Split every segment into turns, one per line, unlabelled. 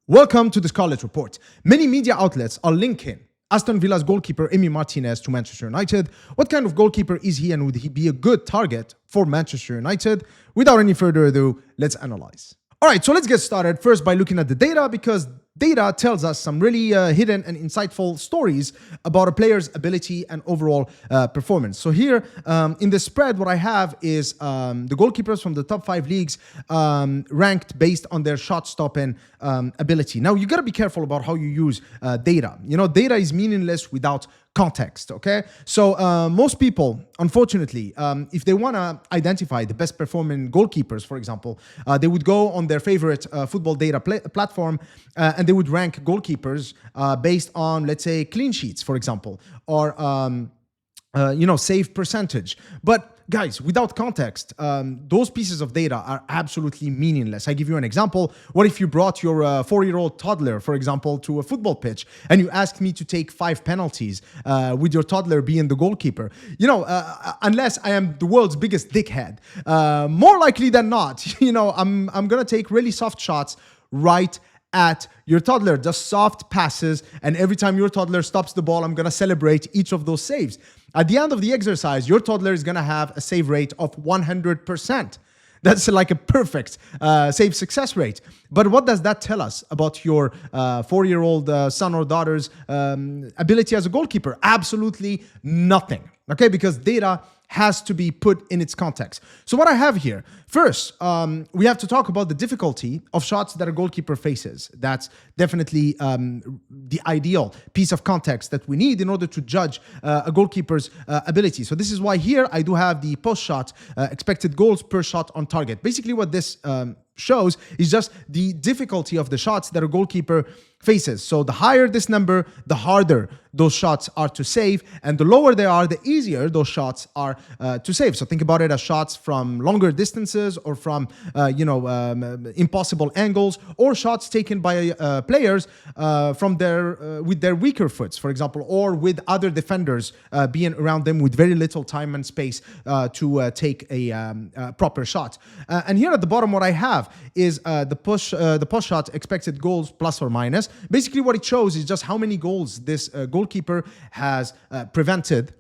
Welcome to the Scarlet Report. Many media outlets are linking Aston Villa's goalkeeper Emi Martinez to Manchester United. What kind of goalkeeper is he, and would he be a good target for Manchester United? Without any further ado, let's analyze. All right, so let's get started first by looking at the data, because data tells us some really hidden and insightful stories about a player's ability and overall performance. So here in the spread, what I have is the goalkeepers from the top 5 leagues ranked based on their shot stopping ability. Now, you got to be careful about how you use data. You know, data is meaningless without context, okay? So most people, unfortunately, if they want to identify the best performing goalkeepers, for example, they would go on their favorite football data platform and they would rank goalkeepers based on, let's say, clean sheets, for example, or save percentage. But guys, without context, those pieces of data are absolutely meaningless. I give you an example. What if you brought your 4-year-old toddler, for example, to a football pitch and you asked me to take 5 penalties with your toddler being the goalkeeper? You know, unless I am the world's biggest dickhead, more likely than not, you know, I'm going to take really soft shots right at your toddler, just soft passes, and every time your toddler stops the ball, I'm going to celebrate each of those saves. At the end of the exercise, your toddler is going to have a save rate of 100%. That's like a perfect save success rate. But what does that tell us about your 4-year-old son or daughter's ability as a goalkeeper? Absolutely nothing, okay? Because data has to be put in its context. So what I have here, first, we have to talk about the difficulty of shots that a goalkeeper faces. That's definitely the ideal piece of context that we need in order to judge a goalkeeper's ability. So this is why here I do have the post-shot expected goals per shot on target. Basically what this shows is just the difficulty of the shots that a goalkeeper faces. So the higher this number, the harder those shots are to save, and the lower they are, the easier those shots are to save. So think about it as shots from longer distances, or from impossible angles, or shots taken by players from with their weaker foots, for example, or with other defenders being around them with very little time and space to take a proper shot. And here at the bottom, what I have is the post shot expected goals plus or minus. Basically, what it shows is just how many goals this goalkeeper has prevented.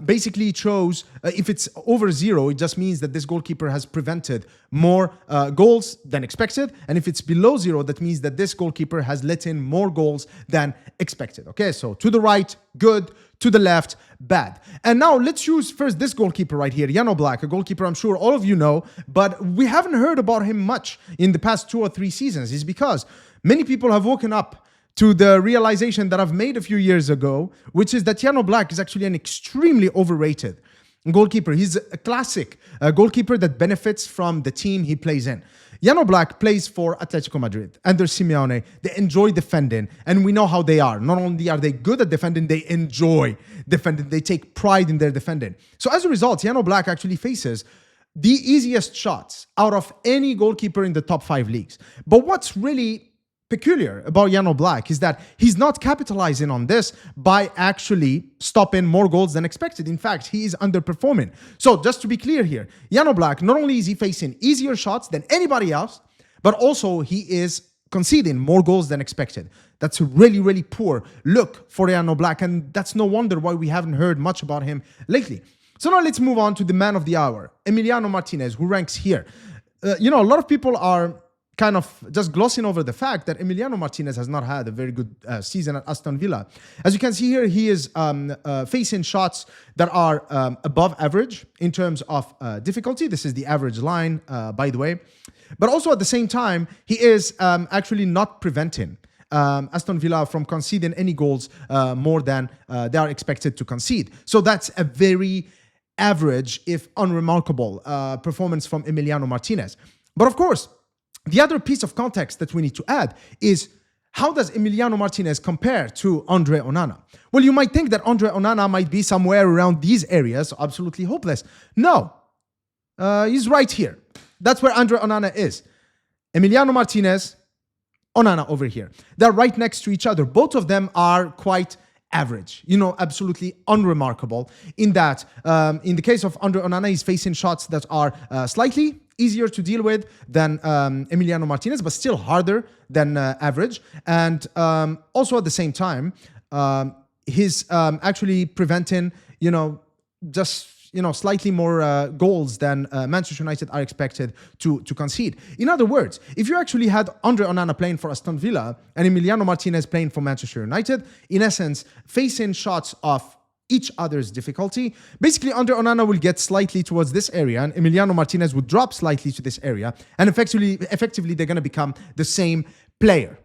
Basically, it shows if it's over 0, it just means that this goalkeeper has prevented more goals than expected. And if it's below 0, that means that this goalkeeper has let in more goals than expected. Okay, so to the right, good. To the left, bad. And now let's use first this goalkeeper right here, Jan Oblak, a goalkeeper I'm sure all of you know, but we haven't heard about him much in the past 2 or 3 seasons. It's because many people have woken up to the realization that I've made a few years ago, which is that Jan Oblak is actually an extremely overrated goalkeeper. He's a classic goalkeeper that benefits from the team he plays in. Jan Oblak plays for Atletico Madrid under Simeone. They enjoy defending, and we know how they are. Not only are they good at defending, they enjoy defending. They take pride in their defending. So as a result, Jan Oblak actually faces the easiest shots out of any goalkeeper in the top 5 leagues. But what's really peculiar about Jan Oblak is that he's not capitalizing on this by actually stopping more goals than expected. In fact, he is underperforming. So just to be clear here, Jan Oblak, not only is he facing easier shots than anybody else, but also he is conceding more goals than expected. That's a really, really poor look for Jan Oblak, and that's no wonder why we haven't heard much about him lately. So now let's move on to the man of the hour, Emiliano Martinez, who ranks here. A lot of people are kind of just glossing over the fact that Emiliano Martinez has not had a very good season at Aston Villa. As you can see here, he is facing shots that are above average in terms of difficulty. This is the average line, by the way. But also at the same time, he is actually not preventing Aston Villa from conceding any goals more than they are expected to concede. So that's a very average, if unremarkable, performance from Emiliano Martinez. But of course, the other piece of context that we need to add is, how does Emiliano Martinez compare to Andre Onana? Well, you might think that Andre Onana might be somewhere around these areas, absolutely hopeless. No, he's right here. That's where Andre Onana is. Emiliano Martinez, Onana over here. They're right next to each other. Both of them are quite average, absolutely unremarkable, in that in the case of Andre Onana, he's facing shots that are slightly easier to deal with than Emiliano Martinez, but still harder than average. And also at the same time, he's actually preventing, just slightly more goals than Manchester United are expected to concede. In other words, if you actually had Andre Onana playing for Aston Villa and Emiliano Martinez playing for Manchester United, in essence, facing shots of each other's difficulty, basically Andre Onana will get slightly towards this area and Emiliano Martinez would drop slightly to this area, and effectively they're going to become the same player.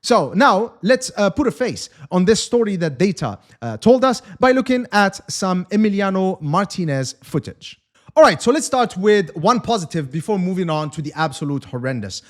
So now let's put a face on this story that data told us by looking at some Emiliano Martinez footage. All right, so let's start with one positive before moving on to the absolute horrendous.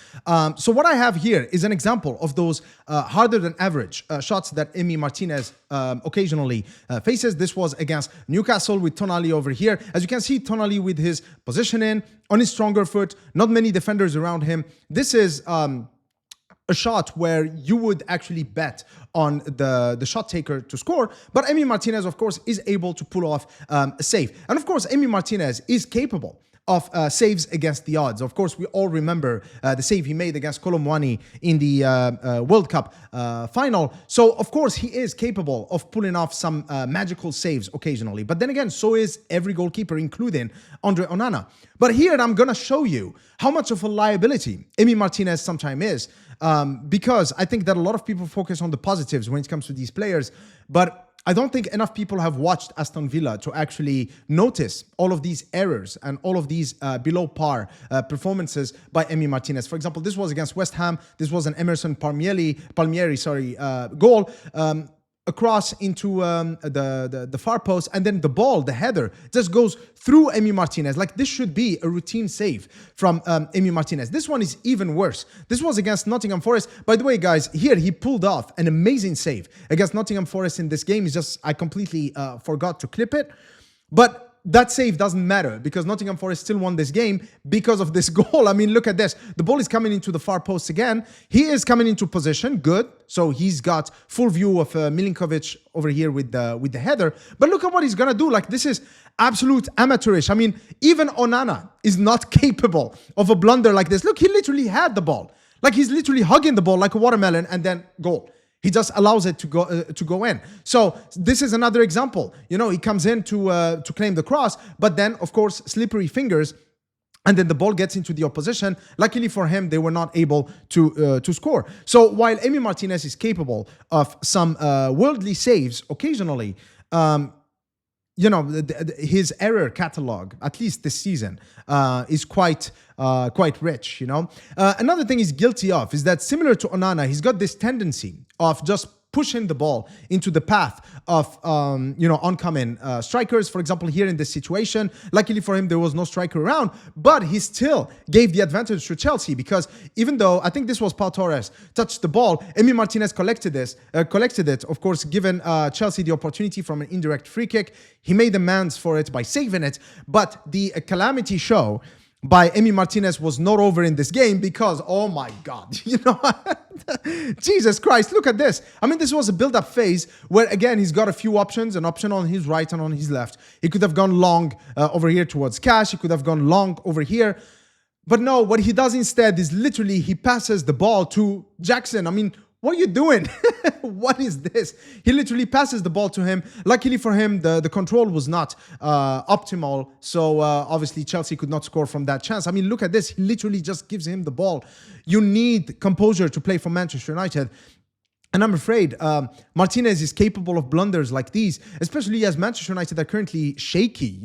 So what I have here is an example of those harder than average shots that Emi Martinez occasionally faces. This was against Newcastle with Tonali over here. As you can see, Tonali with his positioning on his stronger foot, not many defenders around him. This is a shot where you would actually bet on the shot taker to score, but Emi Martinez, of course, is able to pull off a save. And of course, Emi Martinez is capable of saves against the odds. Of course, we all remember the save he made against Kolo Muani in the World Cup final. So, of course, he is capable of pulling off some magical saves occasionally. But then again, so is every goalkeeper, including Andre Onana. But here, I'm going to show you how much of a liability Emi Martinez sometimes is, because I think that a lot of people focus on the positives when it comes to these players, but I don't think enough people have watched Aston Villa to actually notice all of these errors and all of these below par performances by Emi Martinez. For example, this was against West Ham. This was an Emerson Palmieri goal. Across into the far post, and then the ball, the header, just goes through Emi Martinez. Like, this should be a routine save from Emi Martinez. This one is even worse. This was against Nottingham Forest. By the way, guys, here he pulled off an amazing save against Nottingham Forest in this game. It's just, I completely forgot to clip it. But that save doesn't matter because Nottingham Forest still won this game because of this goal. I mean, look at this. The ball is coming into the far post again. He is coming into position. Good. So he's got full view of Milinkovic over here with the header. But look at what he's going to do. Like, this is absolute amateurish. I mean, even Onana is not capable of a blunder like this. Look, he literally had the ball. Like, he's literally hugging the ball like a watermelon and then goal. He just allows it to go in. So this is another example. He comes in to claim the cross, but then, of course, slippery fingers, and then the ball gets into the opposition. Luckily for him, they were not able to score. So while Emi Martinez is capable of some worldly saves occasionally, his error catalog, at least this season, is quite rich. Another thing he's guilty of is that, similar to Onana, he's got this tendency of just pushing the ball into the path of oncoming strikers. For example, here in this situation, luckily for him, there was no striker around, but he still gave the advantage to Chelsea, because even though I think this was Pau Torres touched the ball, Emi Martinez collected it, of course, given Chelsea the opportunity from an indirect free kick. He made amends for it by saving it, but the calamity show by Emi Martinez was not over in this game because, oh my God, Jesus Christ, look at this. I mean, this was a build-up phase where, again, he's got a few options, an option on his right and on his left. He could have gone long over here towards Cash. He could have gone long over here. But no, what he does instead is literally he passes the ball to Jackson. I mean, what are you doing? What is this? He literally passes the ball to him. Luckily for him, the control was not optimal. So obviously Chelsea could not score from that chance. I mean, look at this. He literally just gives him the ball. You need composure to play for Manchester United. And I'm afraid Martinez is capable of blunders like these, especially as Manchester United are currently shaky.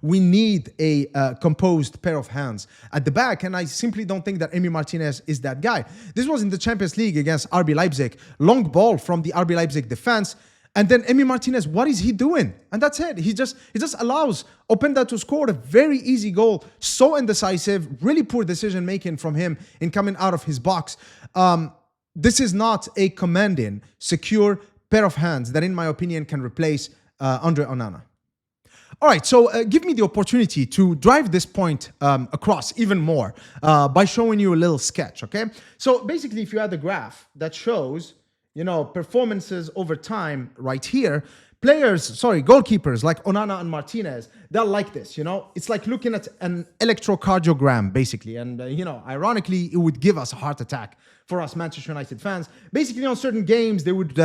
We need a composed pair of hands at the back. And I simply don't think that Emi Martinez is that guy. This was in the Champions League against RB Leipzig. Long ball from the RB Leipzig defense. And then Emi Martinez, what is he doing? And that's it. He just allows Openda to score a very easy goal. So indecisive, really poor decision making from him in coming out of his box. This is not a commanding, secure pair of hands that, in my opinion, can replace Andre Onana. All right, so give me the opportunity to drive this point across even more by showing you a little sketch, okay? So basically, if you had a graph that shows, performances over time right here, Goalkeepers like Onana and Martinez, they're like this, you know? It's like looking at an electrocardiogram, basically. And, ironically, it would give us a heart attack for us Manchester United fans. Basically, on certain games, they would,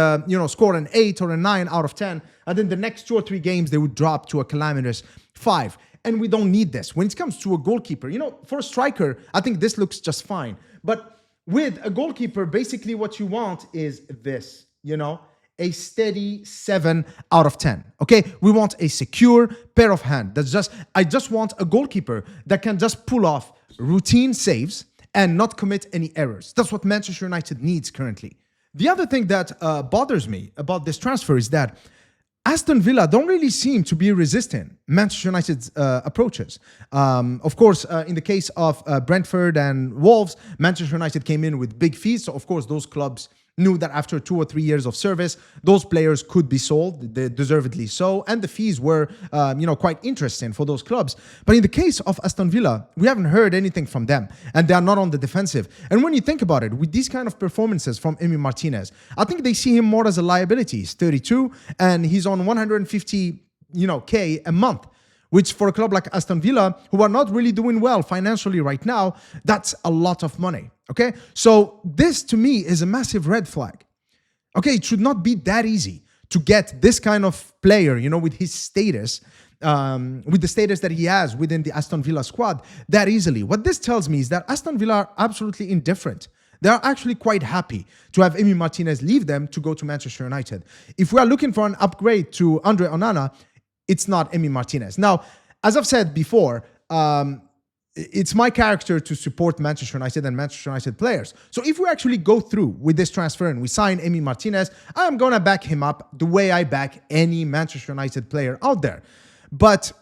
score an 8 or a 9 out of 10. And then the next 2 or 3 games, they would drop to a calamitous 5. And we don't need this. When it comes to a goalkeeper, for a striker, I think this looks just fine. But with a goalkeeper, basically what you want is this, a steady 7 out of 10. Okay, we want a secure pair of hands. I just want a goalkeeper that can just pull off routine saves and not commit any errors. That's what Manchester United needs currently. The other thing that bothers me about this transfer is that Aston Villa don't really seem to be resisting Manchester United's approaches. Of course, in the case of Brentford and Wolves, Manchester United came in with big fees. So, of course, those clubs knew that after 2 or 3 years of service, those players could be sold, deservedly so, and the fees were, quite interesting for those clubs. But in the case of Aston Villa, we haven't heard anything from them, and they are not on the defensive. And when you think about it, with these kind of performances from Emi Martinez, I think they see him more as a liability. He's 32, and he's on 150, K a month, which for a club like Aston Villa, who are not really doing well financially right now, that's a lot of money. Okay, so this to me is a massive red flag. Okay, it should not be that easy to get this kind of player, with his status, with the status that he has within the Aston Villa squad that easily. What this tells me is that Aston Villa are absolutely indifferent. They are actually quite happy to have Emi Martinez leave them to go to Manchester United. If we are looking for an upgrade to Andre Onana, it's not Emi Martinez. Now, as I've said before, it's my character to support Manchester United and Manchester United players. So if we actually go through with this transfer and we sign Emi Martinez, I am going to back him up the way I back any Manchester United player out there. But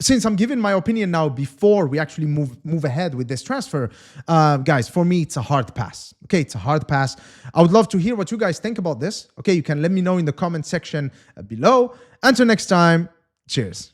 since I'm giving my opinion now before we actually move ahead with this transfer, guys, for me, it's a hard pass. Okay, it's a hard pass. I would love to hear what you guys think about this. Okay, you can let me know in the comment section below. Until next time, cheers.